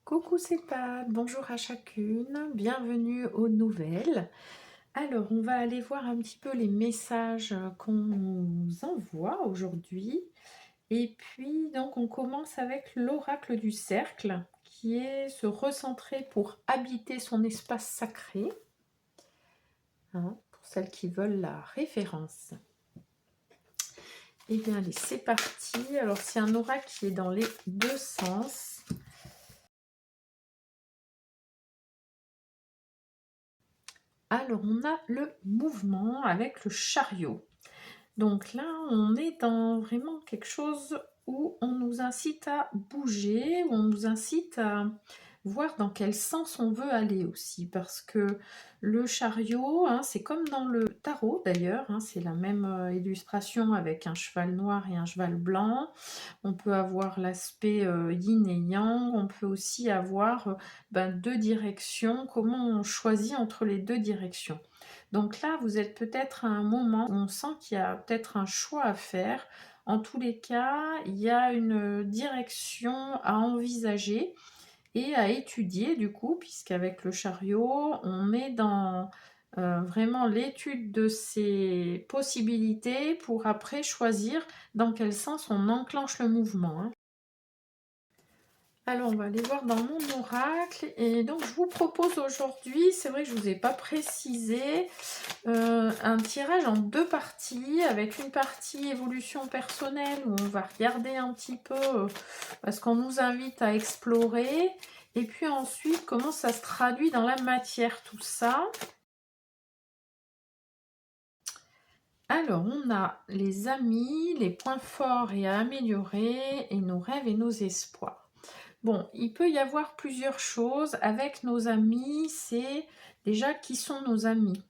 Coucou, c'est Pat, bonjour à chacune, bienvenue aux nouvelles. Alors, on va aller voir un petit peu les messages qu'on nous envoie aujourd'hui. Et puis, donc, on commence avec l'oracle du cercle, qui est se recentrer pour habiter son espace sacré, hein, pour celles qui veulent la référence. Et bien, allez, c'est parti. Alors, c'est un oracle qui est dans les deux sens. Alors, on a le mouvement avec le chariot. Donc là, on est dans vraiment quelque chose où on nous incite à bouger, où on nous incite à voir dans quel sens on veut aller aussi. Parce que le chariot, hein, c'est comme dans le tarot d'ailleurs, hein, c'est la même illustration avec un cheval noir et un cheval blanc. On peut avoir l'aspect yin et yang, on peut aussi avoir deux directions, comment on choisit entre les deux directions. Donc là, vous êtes peut-être à un moment où on sent qu'il y a peut-être un choix à faire. En tous les cas, il y a une direction à envisager et à étudier du coup, puisqu'avec le chariot, on est dans vraiment l'étude de ces possibilités pour après choisir dans quel sens on enclenche le mouvement, hein. Alors, on va aller voir dans mon oracle. Et donc, je vous propose aujourd'hui, c'est vrai que je ne vous ai pas précisé, un tirage en deux parties, avec une partie évolution personnelle où on va regarder un petit peu ce qu'on nous invite à explorer. Et puis ensuite, comment ça se traduit dans la matière, tout ça. Alors, on a les amis, les points forts et à améliorer, et nos rêves et nos espoirs. Bon, il peut y avoir plusieurs choses. Avec nos amis, c'est déjà qui sont nos amis.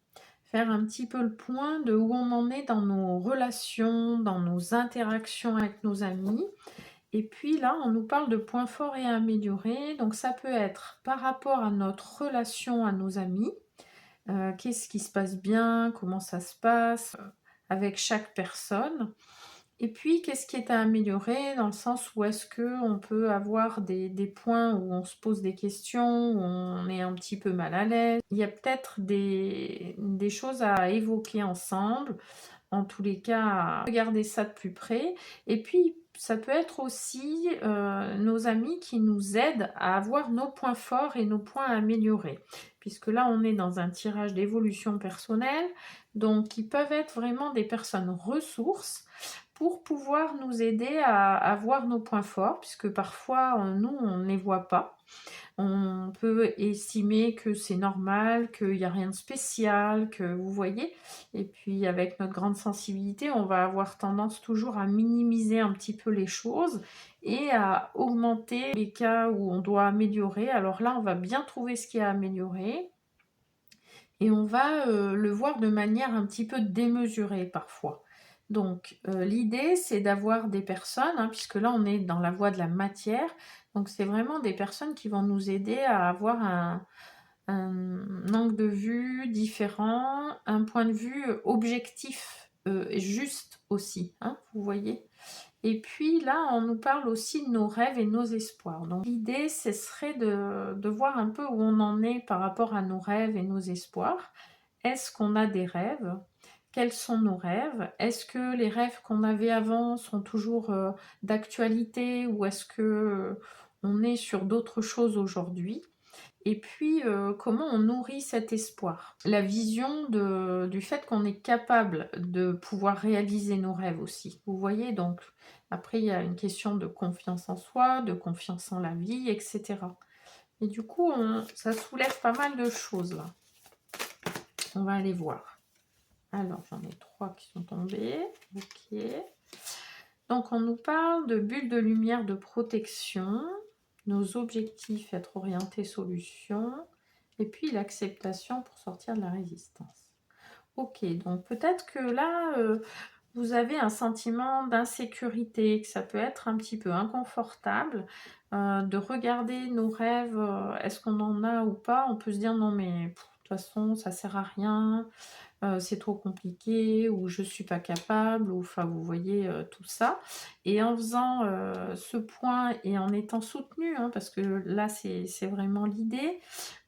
Faire un petit peu le point de où on en est dans nos relations, dans nos interactions avec nos amis. Et puis là, on nous parle de points forts et à améliorer. Donc ça peut être par rapport à notre relation à nos amis. Qu'est-ce qui se passe bien, comment ça se passe avec chaque personne. Et puis, qu'est-ce qui est à améliorer dans le sens où est-ce qu'on peut avoir des points où on se pose des questions, où on est un petit peu mal à l'aise. Il y a peut-être des choses à évoquer ensemble, en tous les cas, à regarder ça de plus près. Et puis, ça peut être aussi nos amis qui nous aident à avoir nos points forts et nos points à améliorer. Puisque là, on est dans un tirage d'évolution personnelle, donc ils peuvent être vraiment des personnes ressources pour pouvoir nous aider à voir nos points forts, puisque parfois, nous, on ne les voit pas. On peut estimer que c'est normal, qu'il n'y a rien de spécial, que vous voyez. Et puis avec notre grande sensibilité, on va avoir tendance toujours à minimiser un petit peu les choses et à augmenter les cas où on doit améliorer. Alors là, on va bien trouver ce qui est à améliorer et on va le voir de manière un petit peu démesurée parfois. Donc l'idée, c'est d'avoir des personnes, hein, puisque là on est dans la voie de la matière, donc c'est vraiment des personnes qui vont nous aider à avoir un angle de vue différent, un point de vue objectif, juste aussi, hein, vous voyez. Et puis là, on nous parle aussi de nos rêves et nos espoirs. Donc l'idée, ce serait de voir un peu où on en est par rapport à nos rêves et nos espoirs. Est-ce qu'on a des rêves? Quels sont nos rêves? Est-ce que les rêves qu'on avait avant sont toujours d'actualité ou est-ce que on est sur d'autres choses aujourd'hui? Et puis, comment on nourrit cet espoir? La vision du fait qu'on est capable de pouvoir réaliser nos rêves aussi. Vous voyez? Donc, après, il y a une question de confiance en soi, de confiance en la vie, etc. Et du coup, ça soulève pas mal de choses là. On va aller voir. Alors, j'en ai 3 qui sont tombés. Ok. Donc, on nous parle de bulles de lumière de protection, nos objectifs, être orienté solution, et puis l'acceptation pour sortir de la résistance. Ok, donc peut-être que là, vous avez un sentiment d'insécurité, que ça peut être un petit peu inconfortable de regarder nos rêves, est-ce qu'on en a ou pas? On peut se dire non mais de toute façon ça sert à rien, c'est trop compliqué ou je suis pas capable ou enfin vous voyez tout ça. Et en faisant ce point et en étant soutenu, hein, parce que là c'est vraiment l'idée,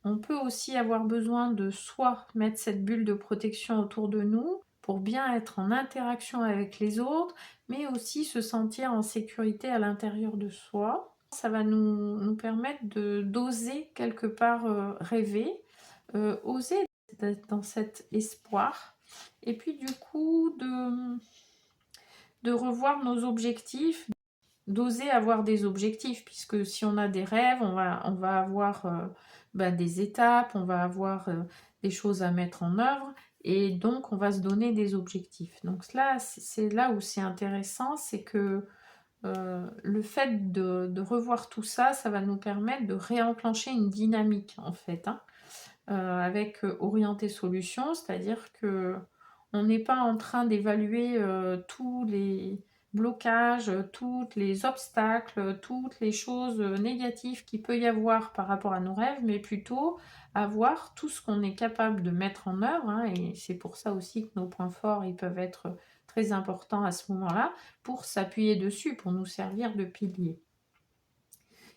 on peut aussi avoir besoin de soit mettre cette bulle de protection autour de nous pour bien être en interaction avec les autres, mais aussi se sentir en sécurité à l'intérieur de soi. Ça va nous permettre d'oser quelque part rêver, oser d'être dans cet espoir, et puis du coup de revoir nos objectifs, d'oser avoir des objectifs, puisque si on a des rêves, on va avoir des étapes, on va avoir des choses à mettre en œuvre, et donc on va se donner des objectifs. Donc là, c'est là où c'est intéressant, c'est que le fait de revoir tout ça, ça va nous permettre de réenclencher une dynamique en fait, hein, avec orienté solution, c'est-à-dire que on n'est pas en train d'évaluer tous les blocages, tous les obstacles, toutes les choses négatives qu'il peut y avoir par rapport à nos rêves, mais plutôt à voir tout ce qu'on est capable de mettre en œuvre, hein, et c'est pour ça aussi que nos points forts, ils peuvent être très importants à ce moment-là, pour s'appuyer dessus, pour nous servir de pilier.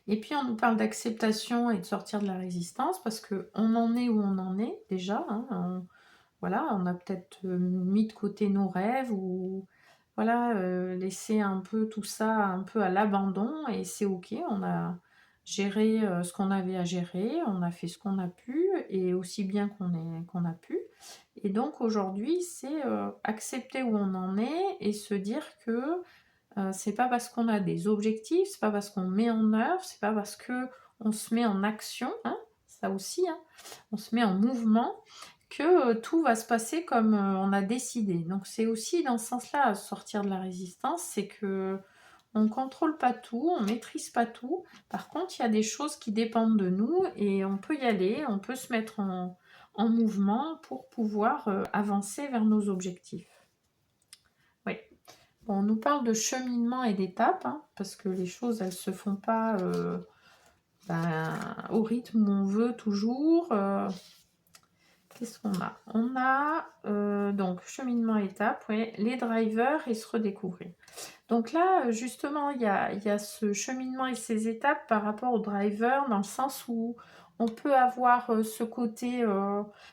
Et puis on nous parle d'acceptation et de sortir de la résistance, parce qu'on en est où on en est déjà, hein, voilà, on a peut-être mis de côté nos rêves ou voilà, laissé un peu tout ça un peu à l'abandon, et c'est OK. On a géré ce qu'on avait à gérer, on a fait ce qu'on a pu et aussi bien qu'on a pu. Et donc aujourd'hui, c'est accepter où on en est et se dire que c'est pas parce qu'on a des objectifs, c'est pas parce qu'on met en œuvre, c'est pas parce que on se met en action, hein, ça aussi, hein, on se met en mouvement, que tout va se passer comme on a décidé. Donc c'est aussi dans ce sens-là à sortir de la résistance, c'est que on contrôle pas tout, on maîtrise pas tout. Par contre, il y a des choses qui dépendent de nous et on peut y aller, on peut se mettre en mouvement pour pouvoir avancer vers nos objectifs. Oui. Bon, on nous parle de cheminement et d'étapes, hein, parce que les choses, elles se font pas au rythme où on veut toujours. Qu'est-ce qu'on a? On a donc cheminement étape, ouais, les drivers et se redécouvrir. Donc là, justement, il y a ce cheminement et ces étapes par rapport au driver, dans le sens où on peut avoir ce côté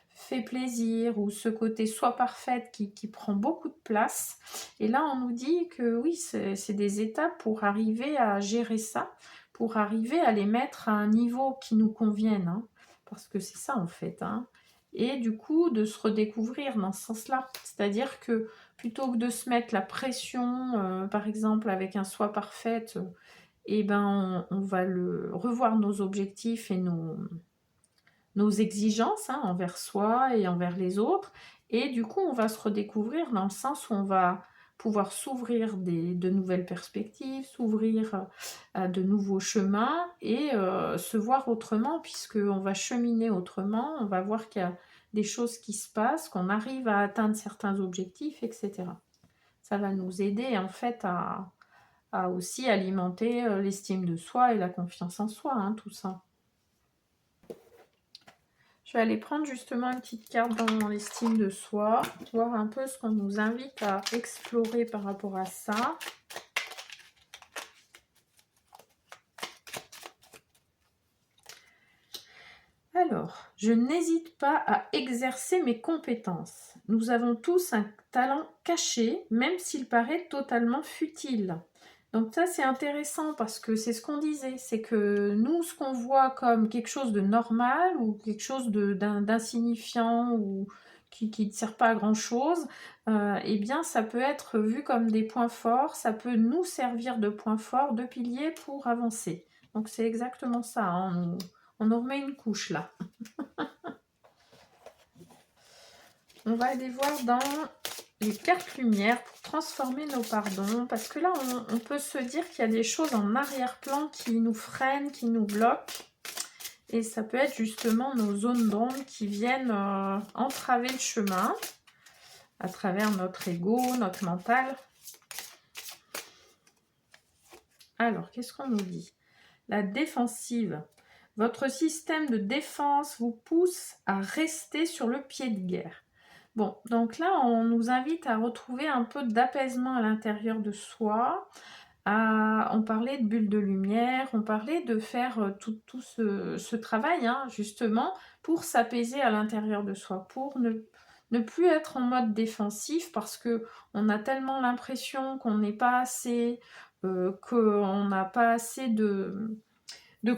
fait plaisir ou ce côté soit parfaite qui prend beaucoup de place. Et là, on nous dit que oui, c'est des étapes pour arriver à gérer ça, pour arriver à les mettre à un niveau qui nous convienne, hein, parce que c'est ça en fait, hein. Et du coup, de se redécouvrir dans ce sens-là. C'est-à-dire que plutôt que de se mettre la pression, par exemple avec un soi parfaite, et ben on va revoir nos objectifs et nos exigences, hein, envers soi et envers les autres. Et du coup, on va se redécouvrir dans le sens où on va pouvoir s'ouvrir de nouvelles perspectives, s'ouvrir à de nouveaux chemins et se voir autrement, puisqu'on va cheminer autrement, on va voir qu'il y a des choses qui se passent, qu'on arrive à atteindre certains objectifs, etc. Ça va nous aider en fait à aussi alimenter l'estime de soi et la confiance en soi, hein, tout ça. Je vais aller prendre justement une petite carte dans l'estime de soi, voir un peu ce qu'on nous invite à explorer par rapport à ça. Alors, je n'hésite pas à exercer mes compétences. Nous avons tous un talent caché, même s'il paraît totalement futile. Donc ça, c'est intéressant parce que c'est ce qu'on disait, c'est que nous, ce qu'on voit comme quelque chose de normal ou quelque chose d'insignifiant ou qui ne sert pas à grand-chose, eh bien, ça peut être vu comme des points forts, ça peut nous servir de points forts, de piliers pour avancer. Donc c'est exactement ça, hein, on nous remet une couche là. On va aller voir dans les cartes lumière pour transformer nos pardons, parce que là on peut se dire qu'il y a des choses en arrière-plan qui nous freinent, qui nous bloquent, et ça peut être justement nos zones d'ombre qui viennent entraver le chemin à travers notre ego, notre mental. Alors, qu'est-ce qu'on nous dit? La défensive. Votre système de défense vous pousse à rester sur le pied de guerre. Bon, donc là, on nous invite à retrouver un peu d'apaisement à l'intérieur de soi. On parlait de bulles de lumière, on parlait de faire tout ce travail, hein, justement, pour s'apaiser à l'intérieur de soi, pour ne plus être en mode défensif, parce que on a tellement l'impression qu'on n'est pas assez, qu'on n'a pas assez de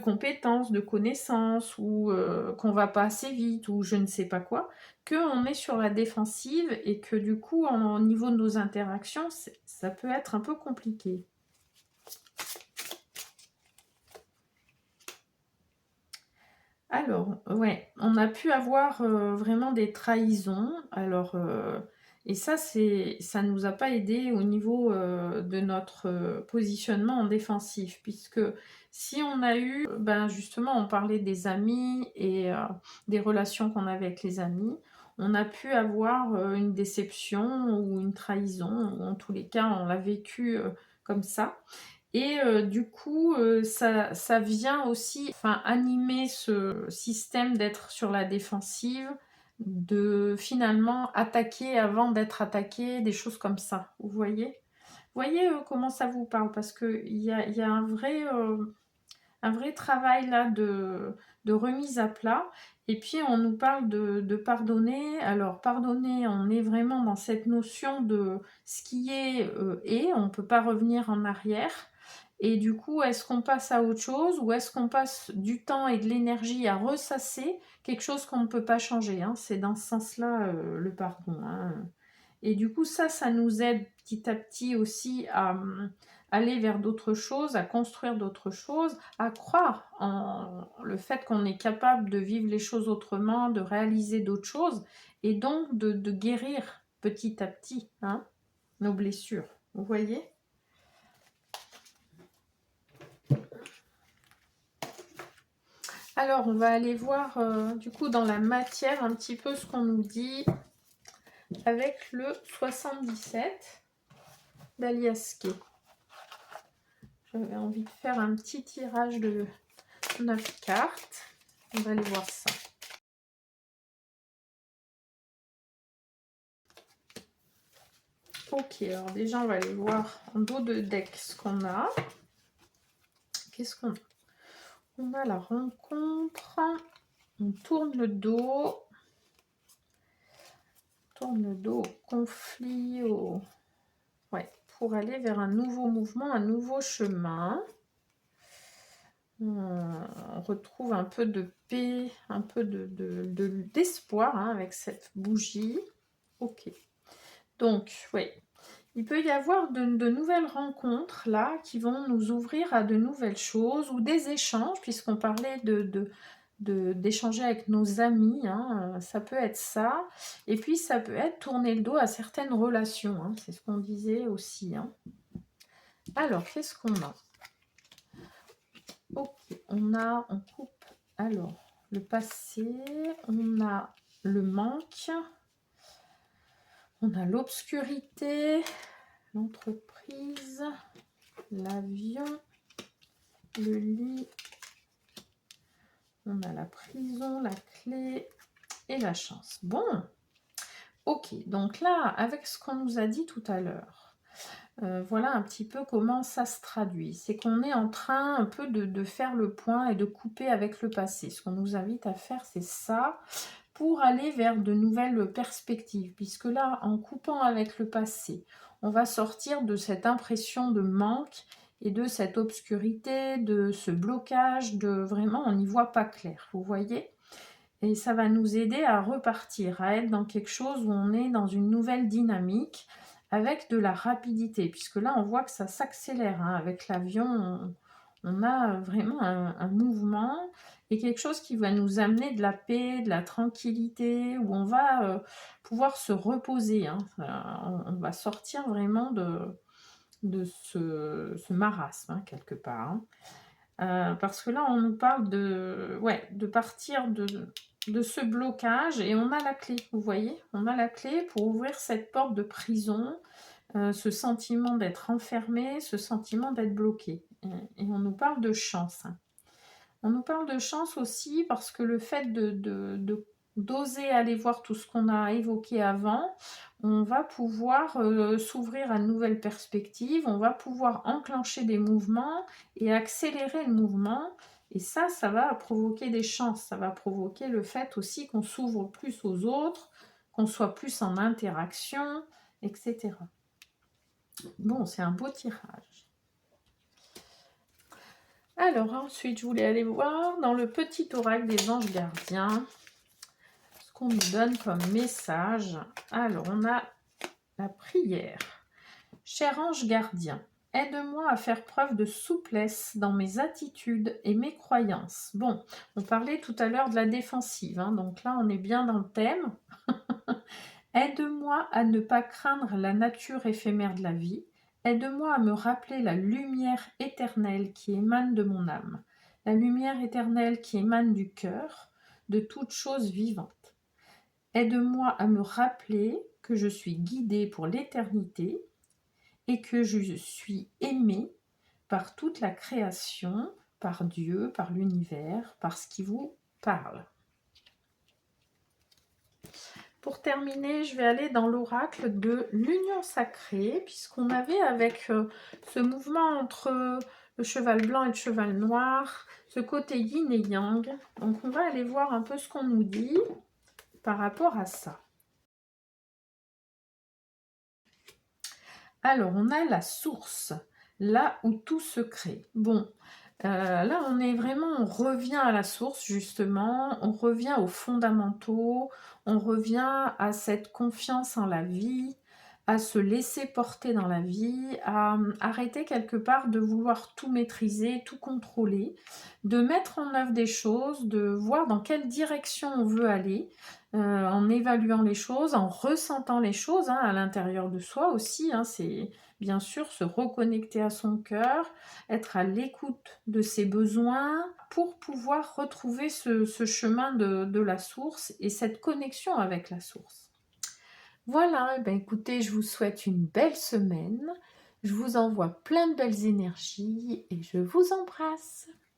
compétences, de connaissances, ou qu'on va pas assez vite, ou je ne sais pas quoi, qu'on est sur la défensive et que du coup, au niveau de nos interactions, ça peut être un peu compliqué. Alors, ouais, on a pu avoir vraiment des trahisons. Alors, et ça nous a pas aidé au niveau de notre positionnement en défensif, puisque si on a eu, ben justement, on parlait des amis et des relations qu'on avait avec les amis, on a pu avoir une déception ou une trahison, ou en tous les cas, on l'a vécu comme ça. Et du coup, ça vient aussi, enfin, animer ce système d'être sur la défensive, de finalement attaquer avant d'être attaqué, des choses comme ça. Vous voyez? Vous voyez comment ça vous parle? Parce qu'il y a un vrai travail là de remise à plat. Et puis on nous parle de pardonner. Alors pardonner, on est vraiment dans cette notion de ce qui est et on ne peut pas revenir en arrière. Et du coup, est-ce qu'on passe à autre chose, ou est-ce qu'on passe du temps et de l'énergie à ressasser quelque chose qu'on ne peut pas changer, hein? C'est dans ce sens-là le pardon, hein. Et du coup, ça nous aide petit à petit aussi à aller vers d'autres choses, à construire d'autres choses, à croire en le fait qu'on est capable de vivre les choses autrement, de réaliser d'autres choses, et donc de guérir petit à petit, hein, nos blessures. Vous voyez? Alors, on va aller voir du coup dans la matière un petit peu ce qu'on nous dit avec le 77 d'Alias Kay. J'avais envie de faire un petit tirage de 9 cartes. On va aller voir ça. Ok, alors déjà on va aller voir en dos de deck ce qu'on a. Qu'est-ce qu'on a? On a la rencontre. On tourne le dos. Tourne le dos au conflit, ouais, pour aller vers un nouveau mouvement, un nouveau chemin. On retrouve un peu de paix, un peu d'espoir hein, avec cette bougie. Ok. Donc, oui, il peut y avoir de nouvelles rencontres là qui vont nous ouvrir à de nouvelles choses, ou des échanges, puisqu'on parlait d'échanger avec nos amis, hein, ça peut être ça. Et puis ça peut être tourner le dos à certaines relations, hein, c'est ce qu'on disait aussi. Hein. Alors, qu'est-ce qu'on a? Ok, on coupe alors le passé, on a le manque, on a l'obscurité, l'entreprise, l'avion, le lit, on a la prison, la clé et la chance. Bon, ok, donc là, avec ce qu'on nous a dit tout à l'heure, voilà un petit peu comment ça se traduit. C'est qu'on est en train un peu de faire le point et de couper avec le passé. Ce qu'on nous invite à faire, c'est ça, pour aller vers de nouvelles perspectives. Puisque là, en coupant avec le passé, on va sortir de cette impression de manque et de cette obscurité, de ce blocage, de vraiment, on n'y voit pas clair, vous voyez? Et ça va nous aider à repartir, à être dans quelque chose où on est dans une nouvelle dynamique, avec de la rapidité, puisque là, on voit que ça s'accélère. Hein. Avec l'avion, on a vraiment un mouvement et quelque chose qui va nous amener de la paix, de la tranquillité, où on va pouvoir se reposer. Hein. On va sortir vraiment de ce marasme, hein, quelque part. Hein. Parce que là, on nous parle de partir de ce blocage, et on a la clé, vous voyez? On a la clé pour ouvrir cette porte de prison, ce sentiment d'être enfermé, ce sentiment d'être bloqué. Et on nous parle de chance. Hein. On nous parle de chance aussi parce que le fait d'oser aller voir tout ce qu'on a évoqué avant, on va pouvoir s'ouvrir à de nouvelles perspectives, on va pouvoir enclencher des mouvements et accélérer le mouvement. Et ça va provoquer des chances, ça va provoquer le fait aussi qu'on s'ouvre plus aux autres, qu'on soit plus en interaction, etc. Bon, c'est un beau tirage. Alors ensuite, je voulais aller voir dans le petit oracle des anges gardiens ce qu'on nous donne comme message. Alors, on a la prière. Cher ange gardien, aide-moi à faire preuve de souplesse dans mes attitudes et mes croyances. Bon, on parlait tout à l'heure de la défensive, hein, donc là on est bien dans le thème. Aide-moi à ne pas craindre la nature éphémère de la vie. Aide-moi à me rappeler la lumière éternelle qui émane de mon âme, la lumière éternelle qui émane du cœur, de toute chose vivante. Aide-moi à me rappeler que je suis guidée pour l'éternité et que je suis aimée par toute la création, par Dieu, par l'univers, par ce qui vous parle. Pour terminer, je vais aller dans l'oracle de l'union sacrée, puisqu'on avait avec ce mouvement entre le cheval blanc et le cheval noir, ce côté yin et yang. Donc on va aller voir un peu ce qu'on nous dit par rapport à ça. Alors, on a la source, là où tout se crée. Bon, là, on revient à la source, justement, on revient aux fondamentaux, on revient à cette confiance en la vie, à se laisser porter dans la vie, à arrêter quelque part de vouloir tout maîtriser, tout contrôler, de mettre en œuvre des choses, de voir dans quelle direction on veut aller, en évaluant les choses, en ressentant les choses hein, à l'intérieur de soi aussi. Hein, c'est bien sûr se reconnecter à son cœur, être à l'écoute de ses besoins pour pouvoir retrouver ce chemin de la source et cette connexion avec la source. Voilà, ben écoutez, je vous souhaite une belle semaine. Je vous envoie plein de belles énergies et je vous embrasse.